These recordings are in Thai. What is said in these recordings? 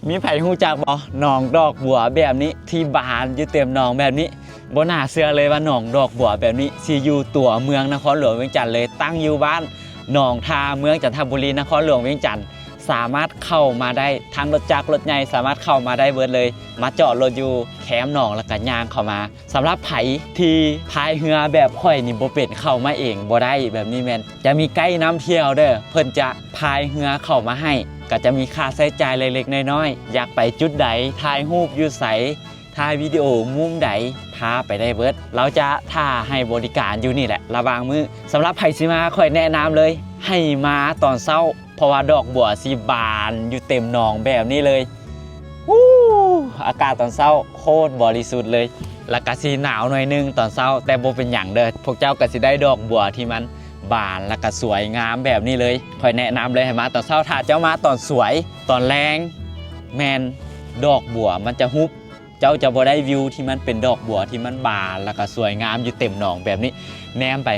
มีไผฮู้จักบ่หนองดอกบัวแบบนี้ที่บานอยู่เต็มหนองแบบนี้บ่น่าเชื่อเลยว่าหนองดอกบัวแบบนี้สิอยู่ตัวเมืองนครหลวงเวียงจันทน์เลยตั้งอยู่บ้านหนองทาเมืองจันทบุรีนครหลวงเวียงจันทน์สามารถเข้ามาได้ทั้งรถจักรรถใหญ่สามารถเข้ามาได้เบิดเลยมาจอดรถอยู่แคมป์หนองแล้วก็ย่างเข้ามาสำหรับไผที่พายเรือแบบข่อยนี่บ่เป็นเข้ามาเองบ่ได้แบบนี้แม่นจะมีไกด์นำเที่ยวเด้อเพิ่นจะพายเรือเข้ามาให้ก็จะมีค่าใช้จ่ายเล็กๆน้อยๆอยากไปจุดใดถ่ายรูปอยู่ไสถ่ายวิดีโอมุมใดพาไปได้เบิดเราจะท่าให้บริการอยู่นี่แหละระหว่างมื้อสำหรับไผสิมาค่อยแนะนำเลยให้มาตอนเช้าเพราะว่าดอกบัวสีบานอยู่เต็มหนองแบบนี้เลยอากาศตอนเช้าโคตรบริสุทธิ์เลยแล้วก็สีหนาวหน่อยนึงตอนเช้าแต่บ่เป็นอย่างเด้อพวกเจ้าก็สิได้ดอกบัวที่มันบานแล้วก็สวยงามแบบนี้เลยค่อยแนะนำเลยให้มาตอนเช้าถ้าเจ้ามาตอนสวยตอนแรงแมนดอกบัวมันจะฮุบเจ้าจะบ่ได้วิวที่มันเป็นดอกบัวที่มันบานแล้วก็สวยงามอยู่เต็มหนองแบบนี้แนมไป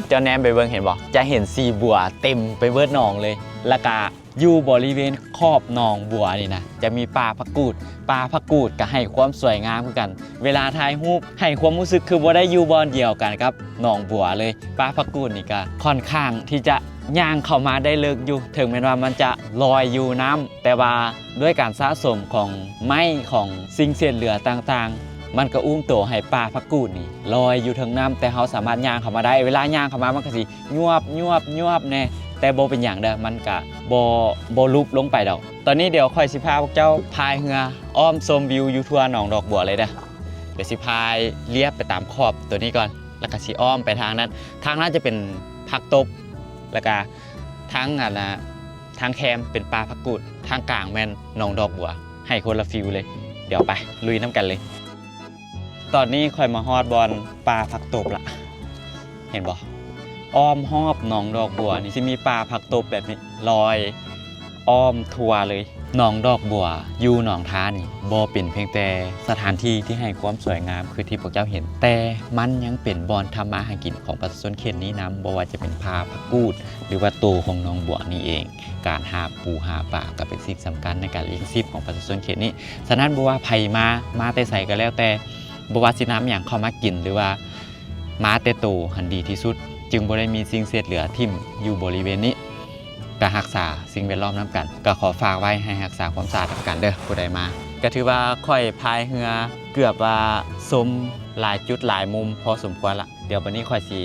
เจ้าแนมไปเบิ่งเห็นบ่จะเห็นสีบัวเต็มไปเบิดหนองเลยแล้วก็อยู่บริเวณขอบหนองบัวนี่นะจะมีป่าผักกูดก็ให้ความสวยงามเหมือนกันเวลาถ่ายรูปให้ความรู้สึกคือบ่ได้อยู่บอนเดียวกันครับหนองบัวเลยป่าผักกูดนี่ก็ค่อนข้างที่จะย่างเข้ามาได้เลิกอยู่ถึงแม้ว่ามันจะลอยอยู่น้ำแต่ว่าด้วยการสะสมของไม้ของสิ่งเศษเหลือต่างๆมันก็อุ้มโตให้ป่าผักกูดนี่ลอยอยู่ทั้งน้ำแต่เขาสามารถย่างเข้ามาได้เวลาย่างเข้ามามันก็สิยวบแน่แต่โบเป็นอย่างเด้อมันก็โบลุบลงไปดอกตอนนี้เดี๋ยวค่อยสิพาพวกเจ้าพายเรืออ้อมชมวิวอยู่ทั่วหนองดอกบัวเลยเด้อเดี๋ยวสิพายเลียบไปตามขอบตัวนี้ก่อนแล้วก็สิอ้อมไปทางนั้นจะเป็นผักตบแล้วก็ทางแคมเป็นปลาผักกูดทางกลางแม่นหนองดอกบัวให้คนละฟิวเลยเดี๋ยวไปลุยน้ำกันเลยตอนนี้ค่อยมาฮอดบอลปลาผักตบละเห็นบ่อ้อมหอบหนองดอกบัวนี่จะมีปลาผักตบแบบนี้ลอยอ้อมทัวเลยหนองดอกบัวอยู่หนองท้านี่บ่เป็นเพียงแต่สถานที่ที่ให้ความสวยงามคือที่พวกเจ้าเห็นแต่มันยังเป็นบอนทำมาหากินของประชาชนเขตนี้นำบ่ว่าจะเป็นปลาผักกูดหรือว่าโตของหนองบัวนี่เองการหาปูหาปลาก็เป็นสิ่งสำคัญในการเลี้ยงชีพของประชาชนเขตนี้ฉะนั้นบ่ว่าไผมาแต่ใส่ก็แล้วแต่บ่ว่าสิน้ำอย่างเข้ามากินหรือว่ามาแต่โตหันดีที่สุดจึงบ่ได้มีสิ่งเศษเหลือทิ่มอยู่บริเวณนี้ก็รักษาสิ่งแวดล้อมน้ำกันก็ขอฝากไว้ให้รักษาความสะอาดกันเด้อผู้ใดมาก็ถือว่าค่อยพายเรือเกือบว่าสมหลายจุดหลายมุมพอสมควรละเดี๋ยววันนี้ค่อยสิ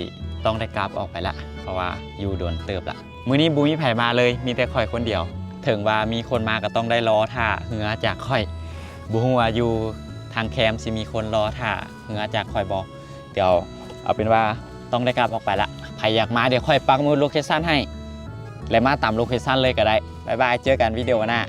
ต้องได้กราฟออกไปละเพราะว่าอยู่โดนเติบละมื้อนี้บุมีไผมาเลยมีแต่ค่อยคนเดียวถึงว่ามีคนมาก็ต้องได้รอท่าเรือจากค่อยบ่ฮู้ว่าอยู่ทางแคมป์สิมีคนรอท่าเรือจากค่อยบ่เดี๋ยวเอาเป็นว่าต้องได้กราฟออกไปละใครอยากมาเดี๋ยวค่อยปักหมุดโลเคชั่นให้และมาตามโลเคชั่นเลยก็ได้บ๊ายบายเจอกันวิดีโอหน้า